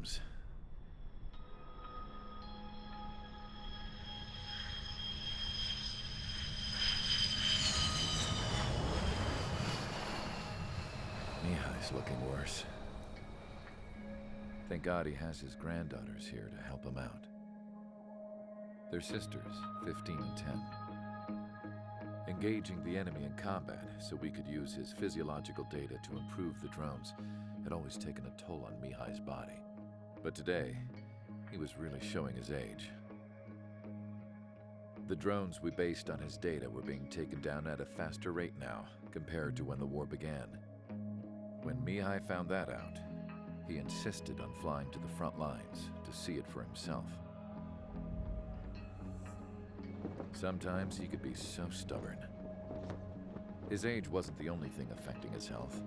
systems. Mihai's looking worse. Thank God he has his granddaughters here to help him out. They're sisters, 15 and 10. Engaging the enemy in combat so we could use his physiological data to improve the drones had always taken a toll on Mihai's body. But today, he was really showing his age. The drones we based on his data were being taken down at a faster rate now compared to when the war began. When Mihai found that out, he insisted on flying to the front lines to see it for himself. Sometimes he could be so stubborn. His age wasn't the only thing affecting his health.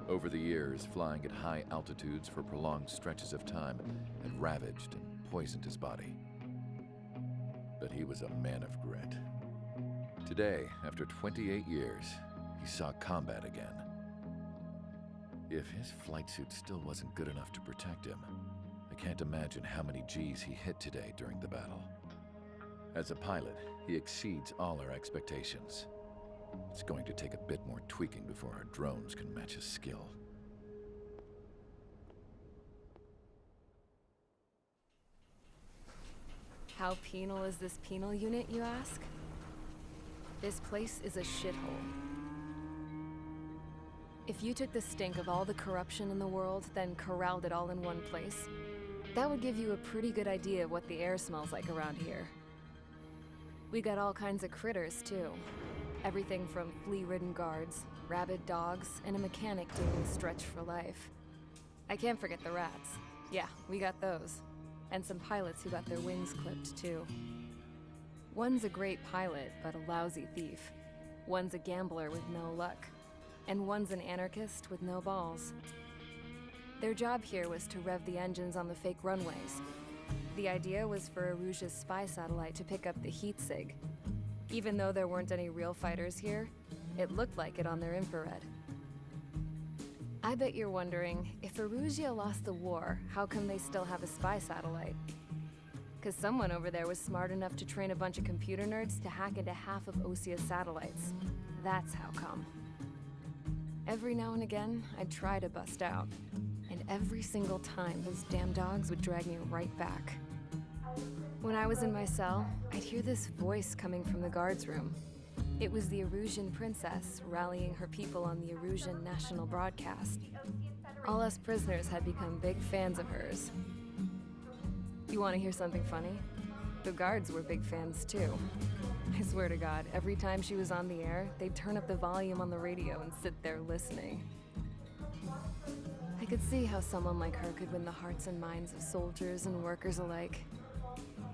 Over the years, flying at high altitudes for prolonged stretches of time had ravaged and poisoned his body. But he was a man of grit. Today, after 28 years, he saw combat again. If his flight suit still wasn't good enough to protect him, I can't imagine how many Gs he hit today during the battle. As a pilot, he exceeds all our expectations. It's going to take a bit more tweaking before our drones can match his skill. How penal is this penal unit, you ask? This place is a shithole. If you took the stink of all the corruption in the world, then corralled it all in one place, that would give you a pretty good idea of what the air smells like around here. We got all kinds of critters, too. Everything from flea-ridden guards, rabid dogs, and a mechanic doing stretch for life. I can't forget the rats. Yeah, we got those. And some pilots who got their wings clipped, too. One's a great pilot, but a lousy thief. One's a gambler with no luck. And one's an anarchist with no balls. Their job here was to rev the engines on the fake runways. The idea was for Aruja's spy satellite to pick up the heat sig. Even though there weren't any real fighters here, it looked like it on their infrared. I bet you're wondering, if Aruja lost the war, how come they still have a spy satellite? 'Cause someone over there was smart enough to train a bunch of computer nerds to hack into half of Osia's satellites. That's how come. Every now and again, I'd try to bust out. And every single time, those damn dogs would drag me right back. When I was in my cell, I'd hear this voice coming from the guards room. It was the Arusian princess rallying her people on the Arusian national broadcast. All us prisoners had become big fans of hers. You want to hear something funny? The guards were big fans too. I swear to God, every time she was on the air, they'd turn up the volume on the radio and sit there listening. I could see how someone like her could win the hearts and minds of soldiers and workers alike.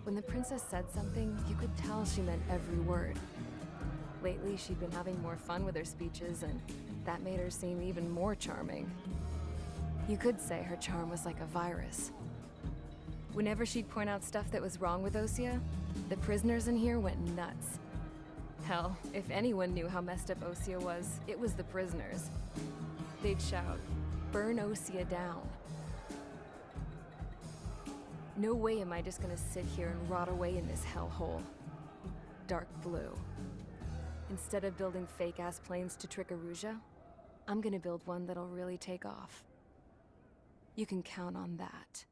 When the princess said something, you could tell she meant every word. Lately, she'd been having more fun with her speeches, and that made her seem even more charming. You could say her charm was like a virus. Whenever she'd point out stuff that was wrong with Osia, the prisoners in here went nuts. Hell, if anyone knew how messed up Osia was, it was the prisoners. They'd shout, "Burn Osia down." No way am I just gonna sit here and rot away in this hellhole. Dark blue. Instead of building fake-ass planes to trick Aruja, I'm gonna build one that'll really take off. You can count on that.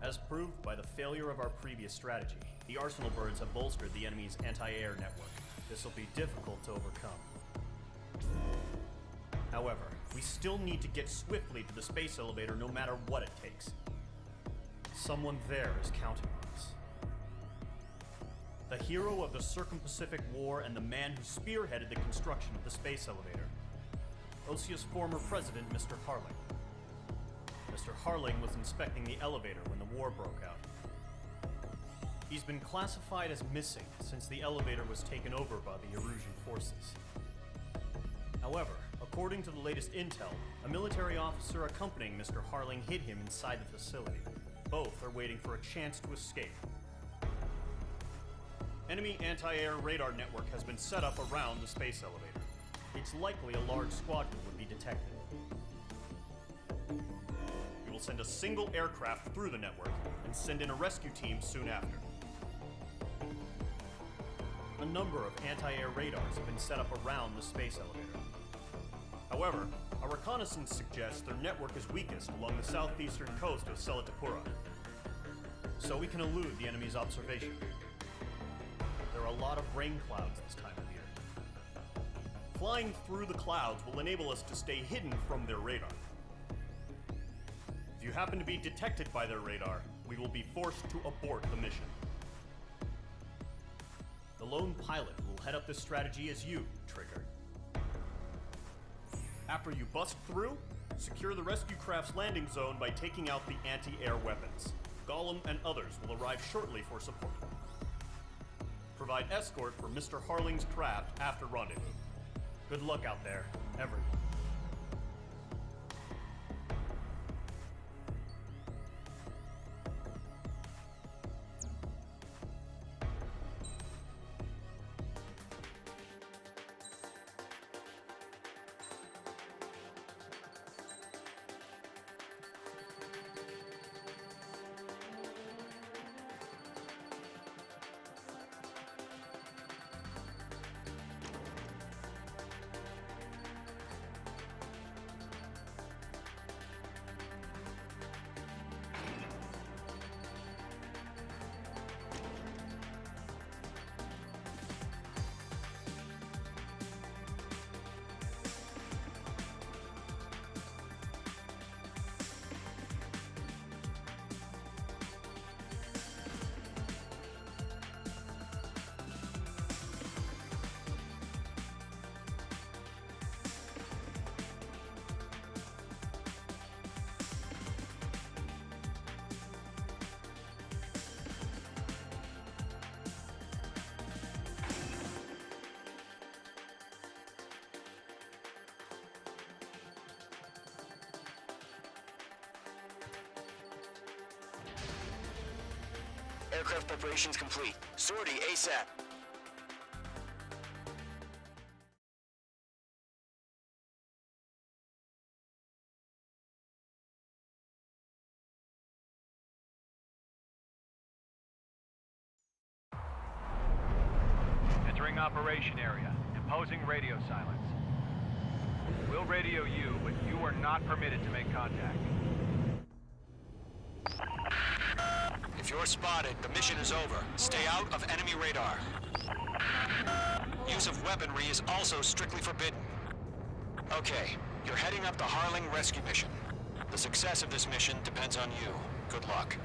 As proved by the failure of our previous strategy, the Arsenal birds have bolstered the enemy's anti-air network. This will be difficult to overcome. However, we still need to get swiftly to the space elevator no matter what it takes. Someone there is counting on us. The hero of the Circum-Pacific War and the man who spearheaded the construction of the space elevator. Osia's former president, Mr. Harling. Mr. Harling was inspecting the elevator when the war broke out. He's been classified as missing since the elevator was taken over by the Erusian forces. However, According to the latest intel, a military officer accompanying Mr. Harling hid him inside the facility. Both are waiting for a chance to escape. Enemy anti-air radar network has been set up around the space elevator. It's likely a large squadron would be detected. We will send a single aircraft through the network and send in a rescue team soon after. A number of anti-air radars have been set up around the space elevator. However, our reconnaissance suggests their network is weakest along the southeastern coast of Selatapura, so we can elude the enemy's observation. There are a lot of rain clouds this time of year. Flying through the clouds will enable us to stay hidden from their radar. If you happen to be detected by their radar, we will be forced to abort the mission. The lone pilot will head up this strategy as you, Trigger. After you bust through, secure the rescue craft's landing zone by taking out the anti-air weapons. Gollum and others will arrive shortly for support. Provide escort for Mr. Harling's craft after rendezvous. Good luck out there, everyone. Aircraft preparations complete. Sortie ASAP. Entering operation area. Imposing radio silence. We'll radio you, but you are not permitted to make contact. If you're spotted, the mission is over. Stay out of enemy radar. Use of weaponry is also strictly forbidden. Okay, you're heading up the Harling rescue mission. The success of this mission depends on you. Good luck.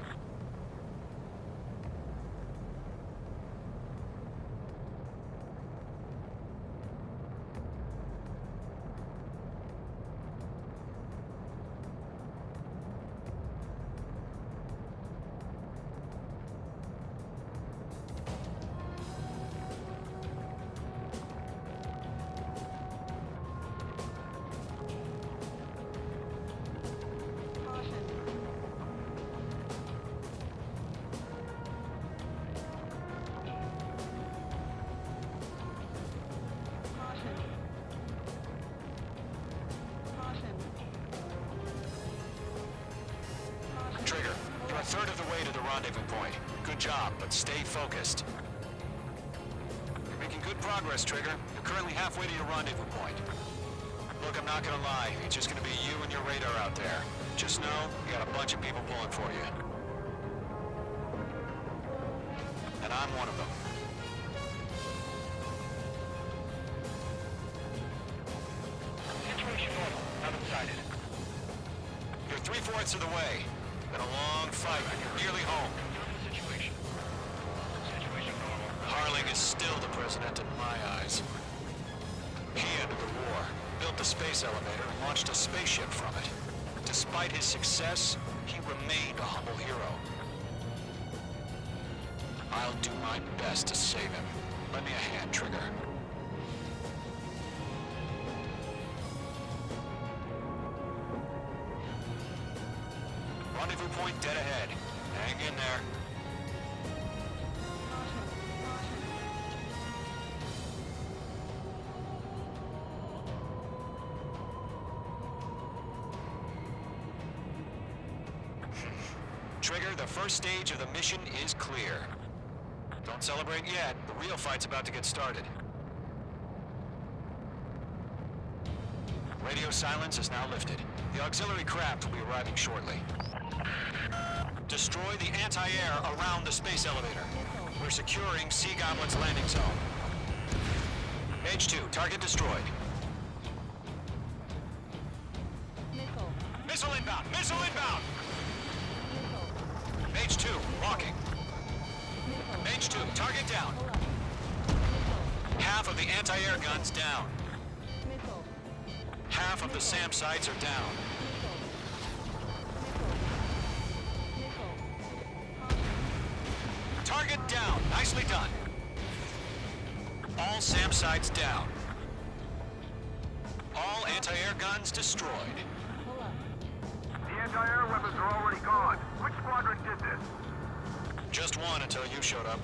Trigger, you're a third of the way to the rendezvous point. Good job, but stay focused. You're making good progress, Trigger. You're currently halfway to your rendezvous point. Look, I'm not gonna lie. It's just gonna be you and your radar out there. Just know, you got a bunch of people pulling for you. And I'm one of them. Situation normal. Nothing sighted. You're 3/4 of the way. Been a long fight, and you're nearly home. Situation. Situation normal. Harling is still the president in my eyes. He ended the war, built the space elevator, and launched a spaceship from it. Despite his success, he remained a humble hero. I'll do my best to save him. Lend me a hand, Trigger. point dead ahead. Hang in there. Trigger, the first stage of the mission is clear. Don't celebrate yet. The real fight's about to get started. Radio silence is now lifted. The auxiliary craft will be arriving shortly. Destroy the anti-air around the space elevator. We're securing Sea Goblin's landing zone. H2, target destroyed. Missile inbound! Missile inbound! H2, locking. H2, target down. Half of the anti-air guns down. Half of the SAM sites are down. Target down. Nicely done. All SAM sites down. All anti-air guns destroyed. The anti-air weapons are already gone. Which squadron did this? Just one until you showed up.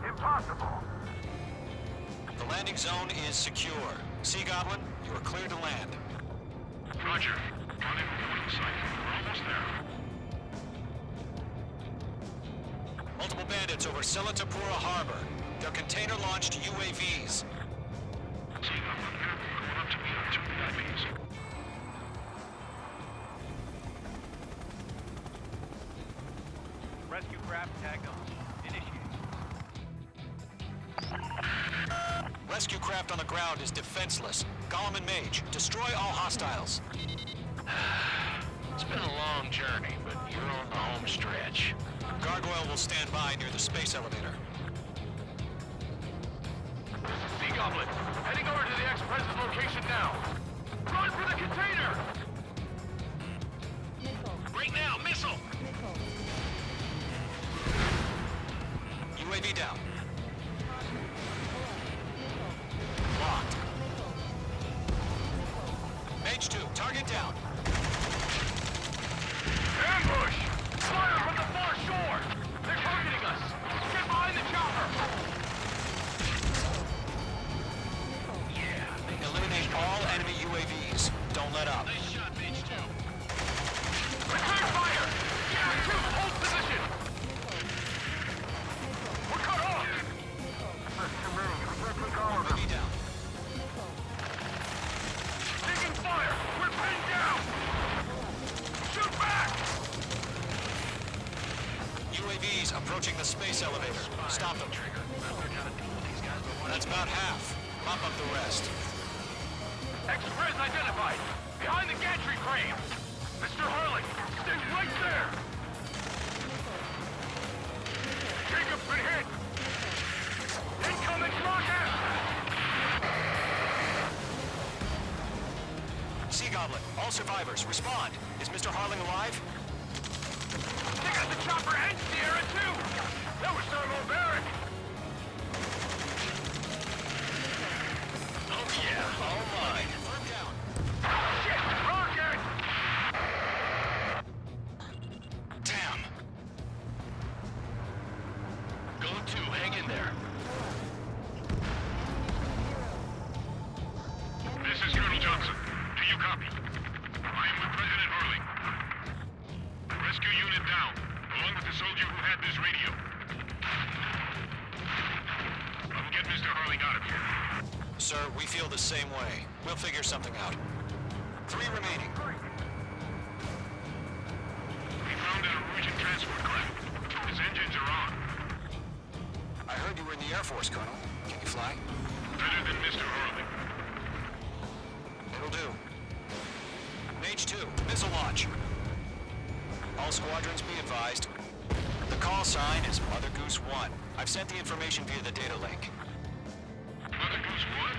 Impossible. The landing zone is secure. Sea Goblin, you are cleared to land. Roger. Rendezvous point in sight. We're almost there. Multiple bandits over Silatapura Harbor. They're container-launched UAVs. See, I'm going up to meet our two VIPs. Rescue craft tagged on. Initiate. Rescue craft on the ground is defenseless. Gollum and Mage, destroy all hostiles. It's been a long journey, but you're on the home stretch. Gargoyle will stand by near the space elevator. The Goblin, heading over to the Express's location now. Run for the container! Right now, missile! UAV down. Locked. Mage 2, target down. Ambush! Fire from the far shore! They're targeting us! Get behind the chopper! Yeah, Eliminate all enemy UAVs. Don't let up. nice shot, Mage 2. Return fire! Yeah, 2, hold position! We're cut off! That's too many. We can't take all of them. UAV down. Taking fire! We're pinned down! Shoot back! UAVs approaching the space elevator. Stop them. That's about half. Mop up the rest. Express identified! Behind the gantry crane! Mr. Harling, stay right there! Jacob's been hit! Incoming rocket! Sea Goblin, all survivors, respond. Is Mr. Harling alive? They got the chopper and Sierra too! That was thermobaric! Oh yeah, all mine. Firm down. Shit! Rocket! Damn. Go to, hang in there. This is Colonel Johnson. Do you copy? I am with President Harling. Rescue unit down, along with the soldier who had this radio. I'll get Mr. Harling out of here. Sir, we feel the same way. We'll figure something out. 3 remaining. We found an Norwegian transport craft. His engines are on. I heard you were in the Air Force, Colonel. Can you fly? Better than Mr. Harling. It'll do. Mage 2, missile launch. All squadrons be advised. The call sign is Mother Goose 1. I've sent the information via the data link. Mother Goose 1?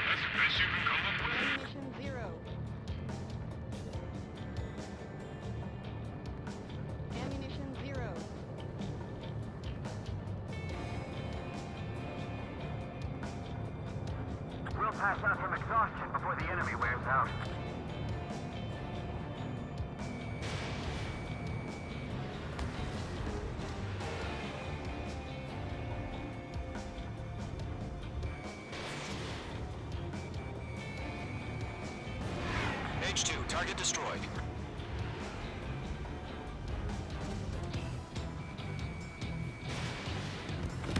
That's the best you can come up with? Ammunition 0. Ammunition 0. We'll pass out some exhaustion before the enemy wears out. Target destroyed.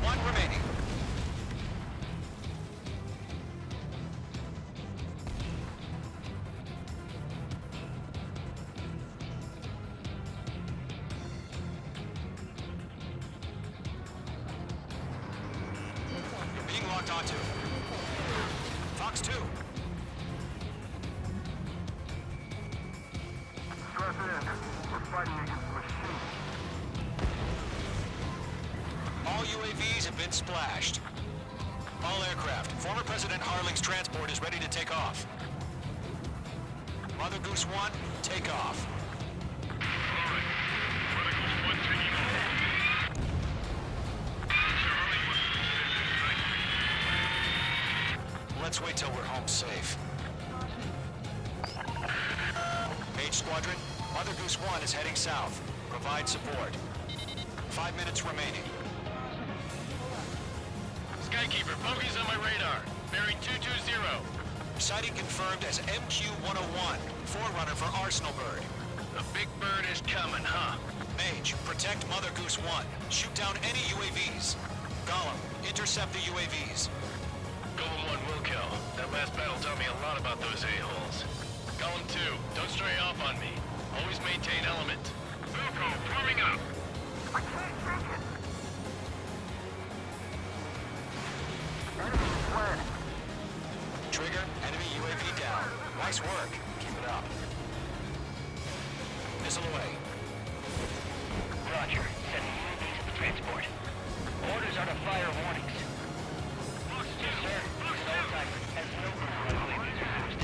One remaining. You're being locked onto. Fox 2. Stress in. We're fighting against the machine. All UAVs have been splashed. All aircraft. Former President Harling's transport is ready to take off. Mother Goose 1, take off. Alright. Mother Goose 1 taking off. Mr. Harling must have Let's wait till we're home safe. Mage Squadron, Mother Goose 1 is heading south. Provide support. 5 minutes remaining. Skykeeper, bogeys on my radar. Bearing 220. Sighting confirmed as MQ-101, forerunner for Arsenal Bird. The big bird is coming, huh? Mage, protect Mother Goose 1. Shoot down any UAVs. Gollum, intercept the UAVs. Golem 1 will kill. That last battle taught me a lot about those a-holes. Golem 2, don't stray off on me. Always maintain element. Wilco, forming up. I can't take it. Trigger, enemy UAV down. Nice work. Keep it up. Missile away. Roger. Sending UAVs to the transport. Orders are to fire warnings. Yes, sir. All timer. As no UAVs are used.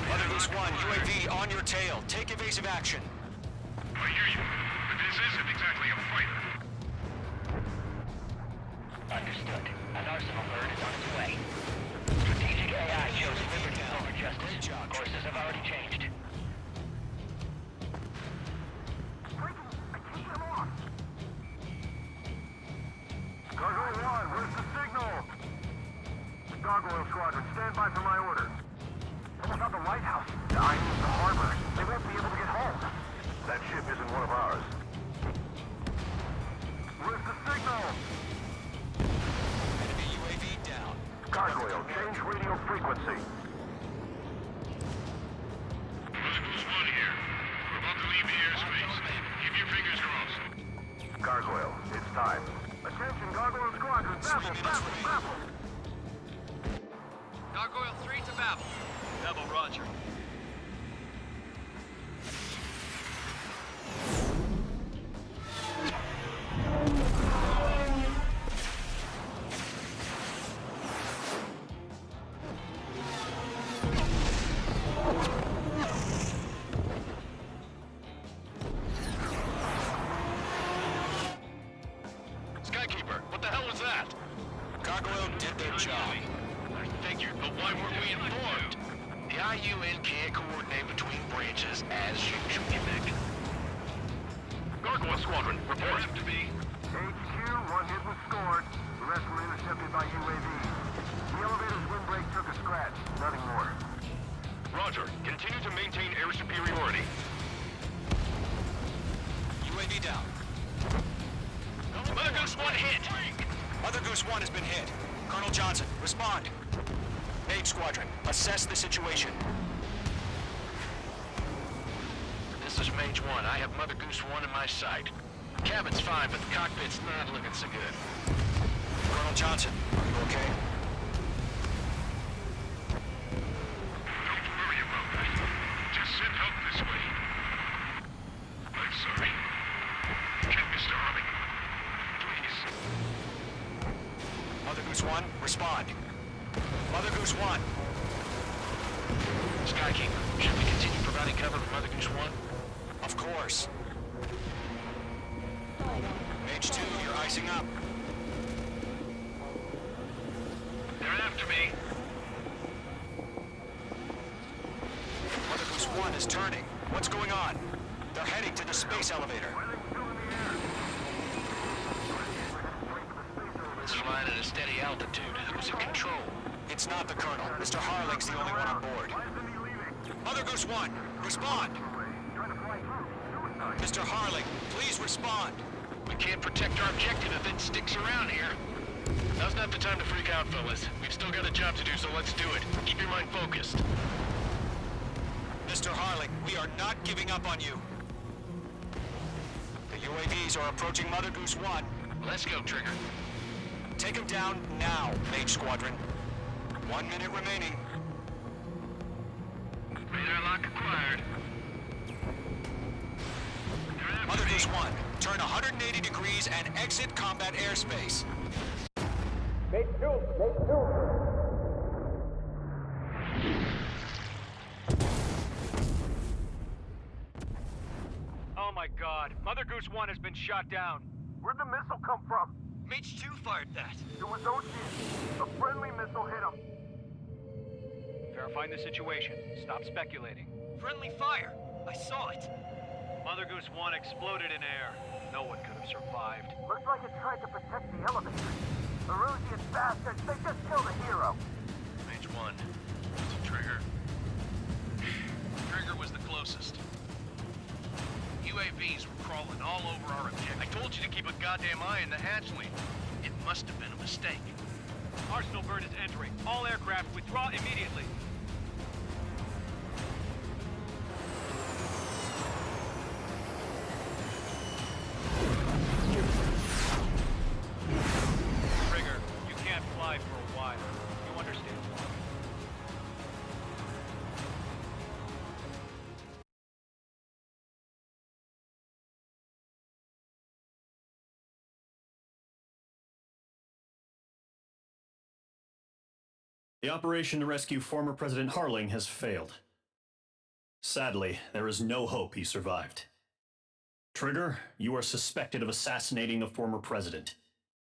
Mother Goose 1, UAV on your tail. Take evasive action. I hear you. But this isn't exactly a fighter. Understood. An Arsenal bird is on its way. Strategic AI shows liberty over justice. Courses have already changed. Gargoyle 1, where's the signal? Gargoyle Squadron, stand by for my order. What about the lighthouse? I mean the harbor. They won't be able to get home. That ship isn't one of ours. Where's the signal? Enemy UAV down. Gargoyle, change radio frequency. Mother Goose 1 here. We're about to leave the airspace. Keep your fingers crossed. Gargoyle, it's time. Attention, Gargoyle Squadron, babble. Gargoyle 3 to Babel. Babel, roger. Skykeeper, what the hell was that? Gargoyle did their job. I figured, but why weren't we informed? The IUN can't coordinate between branches as usual. Gargoyle Squadron, report. To be. HQ, one hit was scored. The rest were intercepted by UAV. The elevator's windbreak took a scratch. Nothing more. Roger. Continue to maintain air superiority. UAV down. Mother Goose 1 hit! Mother Goose 1 has been hit. Colonel Johnson, respond. Mage Squadron, assess the situation. This is Mage 1. I have Mother Goose 1 in my sight. Cabin's fine, but the cockpit's not looking so good. Colonel Johnson, are you okay? Don't worry about that. Just send help this way. I'm sorry. Get Mr. Harling. Please. Mother Goose 1, respond. Mother Goose 1. Skykeeper, should we continue providing cover for Mother Goose 1? Of course. Mage 2, you're icing up. They're after me. Mother Goose 1 is turning. What's going on? They're heading to the space elevator. It's flying at a steady altitude. Who's in control? It's not the Colonel. Mr. Harling's the only one on board. Why isn't he leaving? Mother Goose 1, respond. Mr. Harling, please respond. We can't protect our objective if it sticks around here. Now's not the time to freak out, fellas. We've still got a job to do, so let's do it. Keep your mind focused. Mr. Harling, we are not giving up on you. The UAVs are approaching Mother Goose 1. Let's go, Trigger. Take them down now, Mage Squadron. 1 minute remaining. Radar lock acquired. Mother Goose 1, turn 180 degrees and exit combat airspace. Oh my god, Mother Goose 1 has been shot down. Where'd the missile come from? Mage 2 fired that. It was OG. A friendly missile hit him. Verifying the situation. Stop speculating. Friendly fire. I saw it. Mother Goose 1 exploded in air. No one could have survived. Looks like it tried to protect the elevator. The Rusian bastards, they just killed a hero. Mage 1. It's Trigger. Trigger was the closest. UAVs were crawling all over our objective. I told you to keep a goddamn eye in the hatchling. It must have been a mistake. Arsenal bird is entering. All aircraft withdraw immediately. Trigger, you can't fly for a while. You understand? The operation to rescue former President Harling has failed. Sadly, there is no hope he survived. Trigger, you are suspected of assassinating the former president.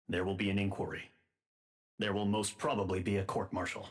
There will be an inquiry. There will most probably be a court-martial.